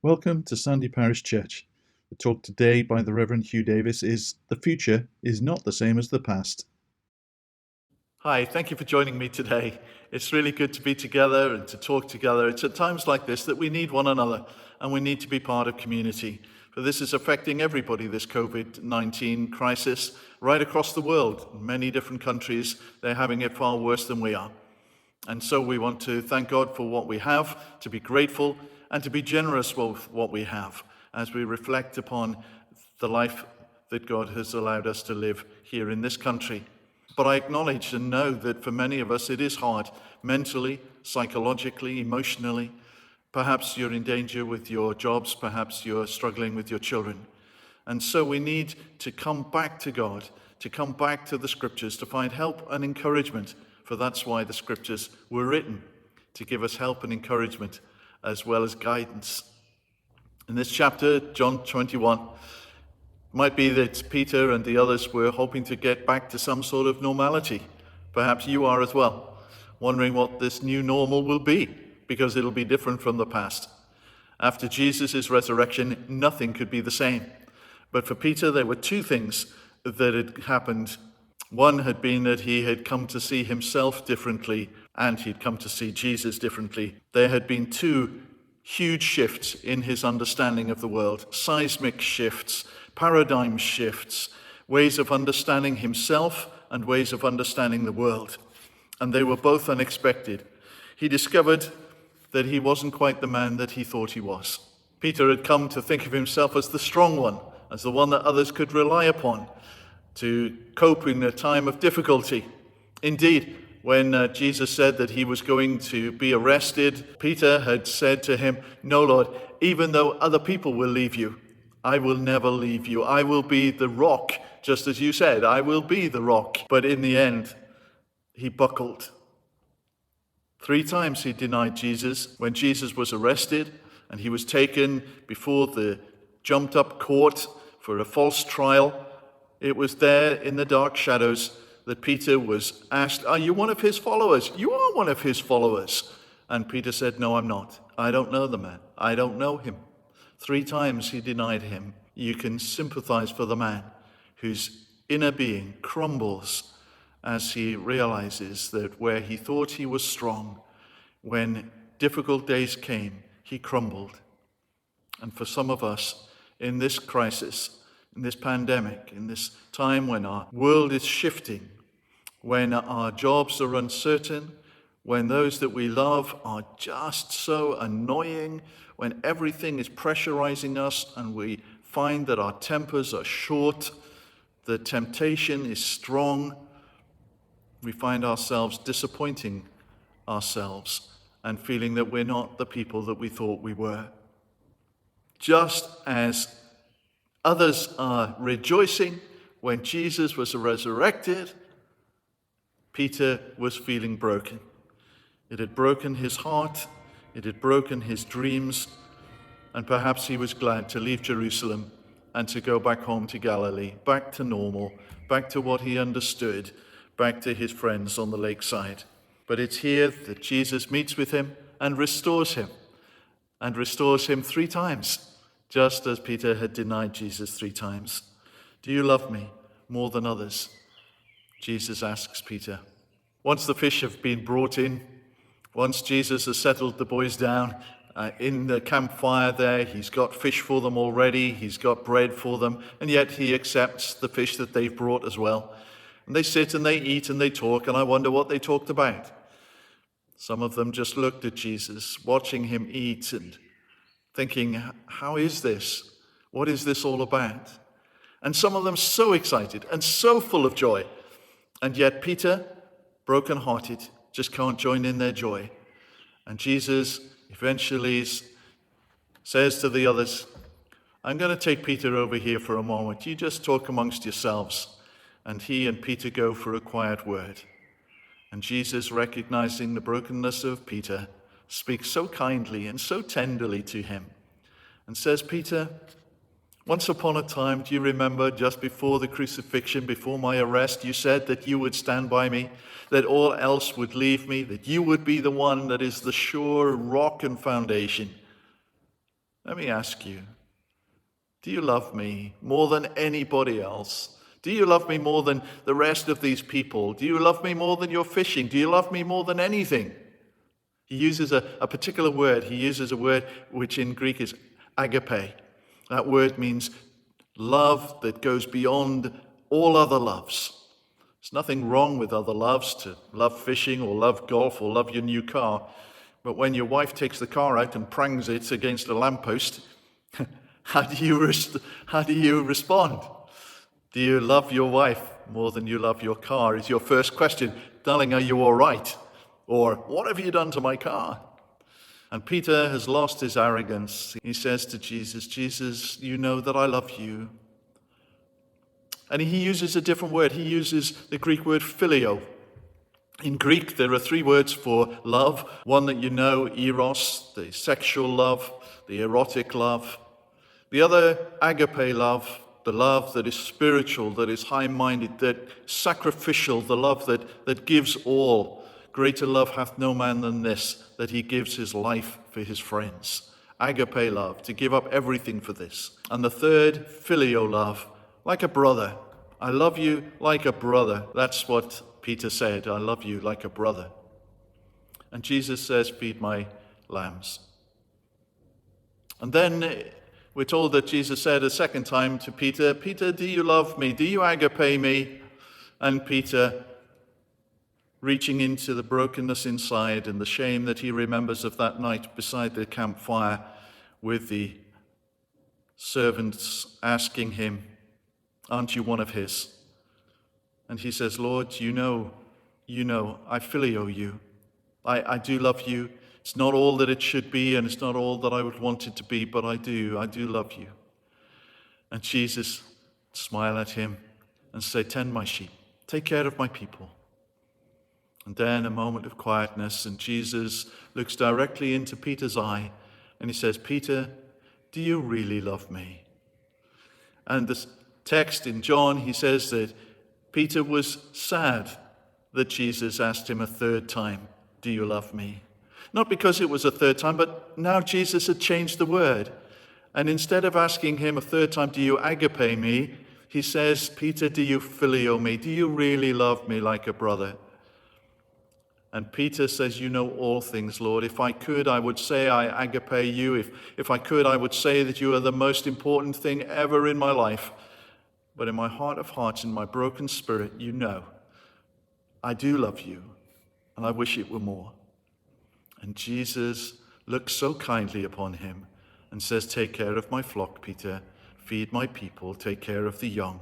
Welcome to Sandy Parish Church. The talk today by the Reverend Hugh Davis is "The future is not the same as the past." Hi, thank you for joining me today. It's really good to be together and to talk together. It's at times like this that we need one another and we need to be part of community. For this is affecting everybody, this COVID-19 crisis, right across the world. In many different countries, they're having it far worse than we are. And so we want to thank God for what we have, to be grateful, and to be generous with what we have as we reflect upon the life that God has allowed us to live here in this country. But I acknowledge and know that for many of us it is hard, mentally, psychologically, emotionally. Perhaps you're in danger with your jobs, perhaps you're struggling with your children. And so we need to come back to God, to come back to the scriptures, to find help and encouragement, for that's why the scriptures were written, to give us help and encouragement as well as guidance. In this chapter, John 21, might be that Peter and the others were hoping to get back to some sort of normality. Perhaps you are as well, wondering what this new normal will be, because it'll be different from the past. After Jesus' resurrection, nothing could be the same. But for Peter, there were two things that had happened. One had been that he had come to see himself differently, and he'd come to see Jesus differently. There had been two huge shifts in his understanding of the world, seismic shifts, paradigm shifts, ways of understanding himself and ways of understanding the world. And they were both unexpected. He discovered that he wasn't quite the man that he thought he was. Peter had come to think of himself as the strong one, as the one that others could rely upon to cope in a time of difficulty. Indeed, when Jesus said that he was going to be arrested, Peter had said to him, "No, Lord, even though other people will leave you, I will never leave you. I will be the rock, just as you said, I will be the rock." But in the end, he buckled. 3 times he denied Jesus. When Jesus was arrested and he was taken before the jumped up court for a false trial, it was there in the dark shadows that Peter was asked, "Are you one of his followers?" "You are one of his followers." And Peter said, "No, I'm not. I don't know the man. I don't know him." 3 times he denied him. You can sympathize for the man whose inner being crumbles as he realizes that where he thought he was strong, when difficult days came, he crumbled. And for some of us in this crisis, in this pandemic, in this time when our world is shifting, when our jobs are uncertain, when those that we love are just so annoying, when everything is pressurizing us and we find that our tempers are short, the temptation is strong, we find ourselves disappointing ourselves and feeling that we're not the people that we thought we were. Just as others are rejoicing when Jesus was resurrected, Peter was feeling broken. It had broken his heart, it had broken his dreams, and perhaps he was glad to leave Jerusalem and to go back home to Galilee, back to normal, back to what he understood, back to his friends on the lakeside. But it's here that Jesus meets with him and restores him 3 times. Just as Peter had denied Jesus 3 times. "Do you love me more than others?" Jesus asks Peter. Once the fish have been brought in, once Jesus has settled the boys down in the campfire there, he's got fish for them already, he's got bread for them, and yet he accepts the fish that they've brought as well. And they sit and they eat and they talk, and I wonder what they talked about. Some of them just looked at Jesus, watching him eat and thinking, how is this? What is this all about? And some of them so excited and so full of joy. And yet Peter, broken-hearted, just can't join in their joy. And Jesus eventually says to the others, "I'm going to take Peter over here for a moment. You just talk amongst yourselves." And he and Peter go for a quiet word. And Jesus, recognizing the brokenness of Peter, speaks so kindly and so tenderly to him and says, "Peter, once upon a time, do you remember just before the crucifixion, before my arrest, you said that you would stand by me, that all else would leave me, that you would be the one that is the sure rock and foundation. Let me ask you, do you love me more than anybody else? Do you love me more than the rest of these people? Do you love me more than your fishing? Do you love me more than anything? He uses a particular word. He uses a word which in Greek is agape. That word means love that goes beyond all other loves. There's nothing wrong with other loves, to love fishing or love golf or love your new car. But when your wife takes the car out and prangs it against a lamppost, how do you respond? Do you love your wife more than you love your car? Is your first question, darling, are you all right? Or, what have you done to my car? And Peter has lost his arrogance. He says to Jesus, Jesus, you know that I love you. And he uses a different word. He uses the Greek word phileo. In Greek, there are three words for love. One that you know, eros, the sexual love, the erotic love. The other, agape love, the love that is spiritual, that is high-minded, that sacrificial, the love that gives all. Greater love hath no man than this, that he gives his life for his friends. Agape love, to give up everything for this. And the third, phileo love, like a brother. I love you like a brother. That's what Peter said, I love you like a brother. And Jesus says, feed my lambs. And then we're told that Jesus said a second time to Peter, Peter, do you love me? Do you agape me? And Peter, reaching into the brokenness inside and the shame that he remembers of that night beside the campfire with the servants asking him, aren't you one of his? And he says, Lord, you know, I phileo you. I do love you. It's not all that it should be, and it's not all that I would want it to be, but I do love you. And Jesus smile at him and say, tend my sheep, take care of my people. And then a moment of quietness, and Jesus looks directly into Peter's eye, and he says, Peter, do you really love me? And this text in John, he says that Peter was sad that Jesus asked him a third time, do you love me? Not because it was a third time, but now Jesus had changed the word. And instead of asking him a third time, do you agape me? He says, Peter, do you phileo me? Do you really love me like a brother? And Peter says, you know all things, Lord. If I could, I would say I agape you. If I could, I would say that you are the most important thing ever in my life. But in my heart of hearts, in my broken spirit, you know, I do love you, and I wish it were more. And Jesus looks so kindly upon him and says, take care of my flock, Peter. Feed my people. Take care of the young.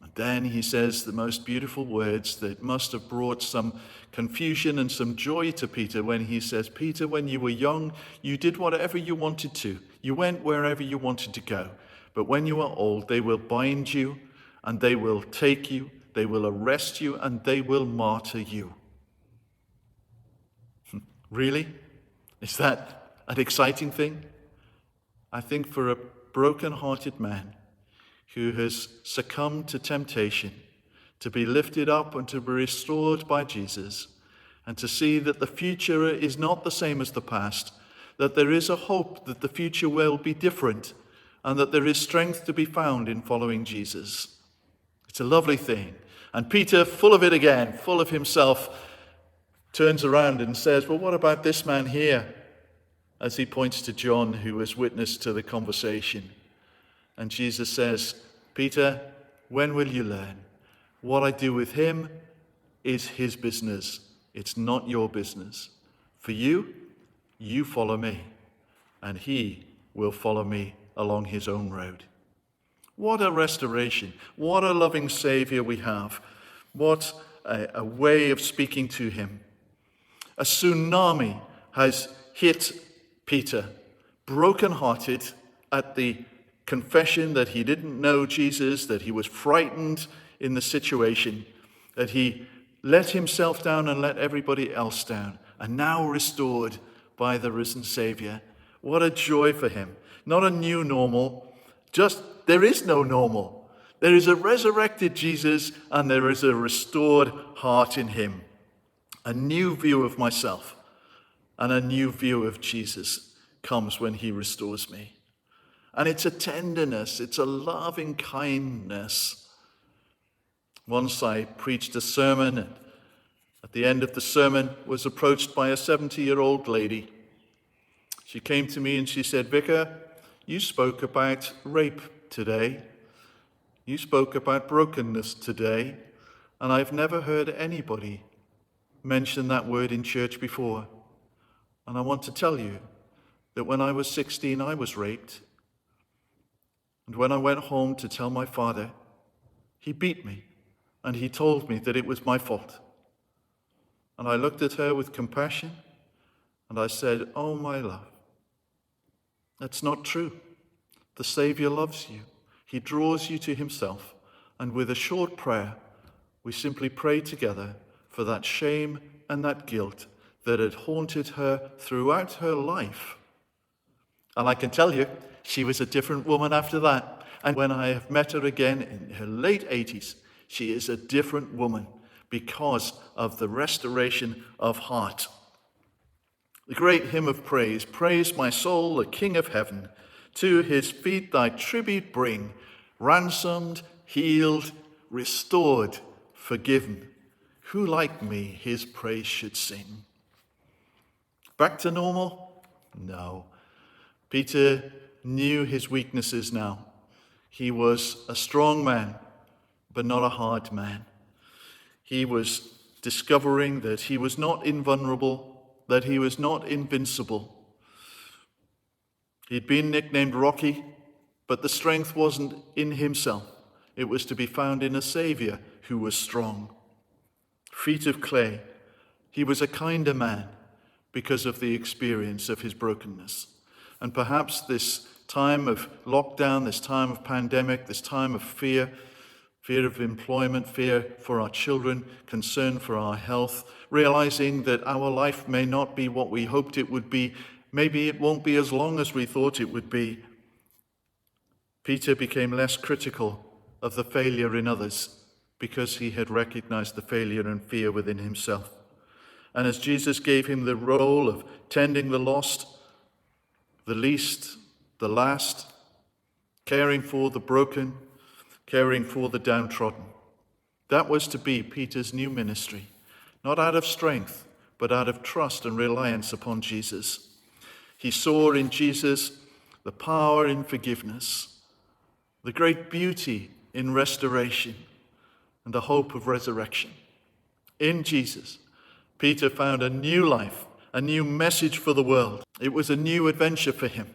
And then he says the most beautiful words that must have brought some confusion and some joy to Peter when he says, Peter, when you were young, you did whatever you wanted to. You went wherever you wanted to go. But when you are old, they will bind you, and they will take you, they will arrest you, and they will martyr you. Really? Is that an exciting thing? I think for a broken-hearted man who has succumbed to temptation, to be lifted up and to be restored by Jesus, and to see that the future is not the same as the past, that there is a hope that the future will be different, and that there is strength to be found in following Jesus. It's a lovely thing. And Peter, full of it again, full of himself, turns around and says, well, what about this man here? As he points to John, who was witness to the conversation. And Jesus says, Peter, when will you learn? What I do with him is his business. It's not your business. For you, you follow me, and he will follow me along his own road. What a restoration. What a loving Savior we have. What a way of speaking to him. A tsunami has hit Peter, broken-hearted at the confession that he didn't know Jesus, that he was frightened in the situation, that he let himself down and let everybody else down, and now restored by the risen Savior. What a joy for him. Not a new normal, just there is no normal. There is a resurrected Jesus, and there is a restored heart in him. A new view of myself and a new view of Jesus comes when he restores me. And it's a tenderness, it's a loving kindness. Once I preached a sermon, and at the end of the sermon was approached by a 70-year-old lady. She came to me and she said, "Vicar, you spoke about rape today. You spoke about brokenness today, and I've never heard anybody mention that word in church before. And I want to tell you that when I was 16, I was raped. And when I went home to tell my father, he beat me, and he told me that it was my fault. And I looked at her with compassion, and I said, 'Oh, my love, that's not true. The Savior loves you. He draws you to himself. And with a short prayer, we simply prayed together for that shame and that guilt that had haunted her throughout her life.' And I can tell you, she was a different woman after that. And when I have met her again in her late 80s, she is a different woman because of the restoration of heart. The great hymn of praise, "Praise my soul, the King of heaven. To his feet thy tribute bring, ransomed, healed, restored, forgiven. Who like me his praise should sing?" Back to normal? No. Peter knew his weaknesses now. He was a strong man, but not a hard man. He was discovering that he was not invulnerable, that he was not invincible. He'd been nicknamed Rocky, but the strength wasn't in himself. It was to be found in a Savior who was strong. Feet of clay. He was a kinder man because of the experience of his brokenness. And perhaps this time of lockdown, this time of pandemic, this time of fear of employment, fear for our children, concern for our health, realizing that our life may not be what we hoped it would be. Maybe it won't be as long as we thought it would be. Peter became less critical of the failure in others because he had recognized the failure and fear within himself. And as Jesus gave him the role of tending the lost, the least, the last, caring for the broken, caring for the downtrodden, that was to be Peter's new ministry, not out of strength, but out of trust and reliance upon Jesus. He saw in Jesus the power in forgiveness, the great beauty in restoration, and the hope of resurrection. In Jesus, Peter found a new life, a new message for the world. It was a new adventure for him.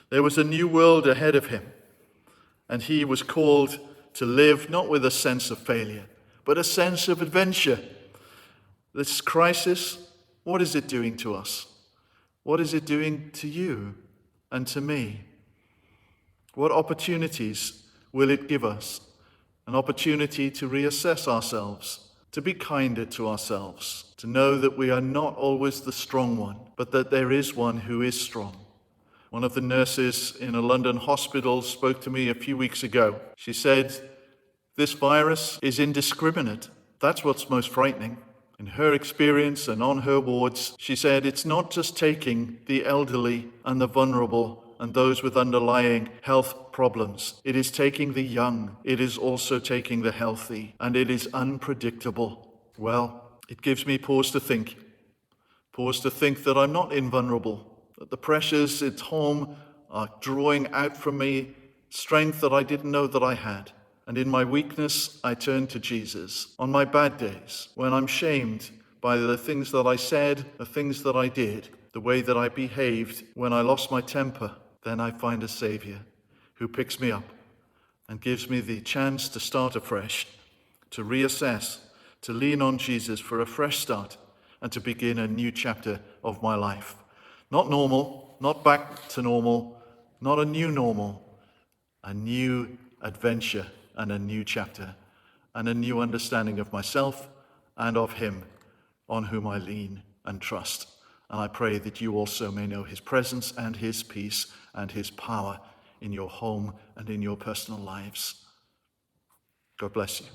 There was a new world ahead of him, and he was called to live not with a sense of failure, but a sense of adventure. This crisis, what is it doing to us? What is it doing to you and to me? What opportunities will it give us? An opportunity to reassess ourselves, to be kinder to ourselves, to know that we are not always the strong one, but that there is one who is strong. One of the nurses in a London hospital spoke to me a few weeks ago. She said, "This virus is indiscriminate. That's what's most frightening." In her experience and on her wards, she said, it's not just taking the elderly and the vulnerable and those with underlying health problems. It is taking the young. It is also taking the healthy, and it is unpredictable. Well, it gives me pause to think that I'm not invulnerable, that the pressures at home are drawing out from me strength that I didn't know that I had. And in my weakness, I turn to Jesus. On my bad days, when I'm shamed by the things that I said, the things that I did, the way that I behaved, when I lost my temper, then I find a Savior who picks me up and gives me the chance to start afresh, to reassess, to lean on Jesus for a fresh start, and to begin a new chapter of my life. Not normal, not back to normal, not a new normal, a new adventure and a new chapter and a new understanding of myself and of him on whom I lean and trust. And I pray that you also may know his presence and his peace and his power in your home and in your personal lives. God bless you.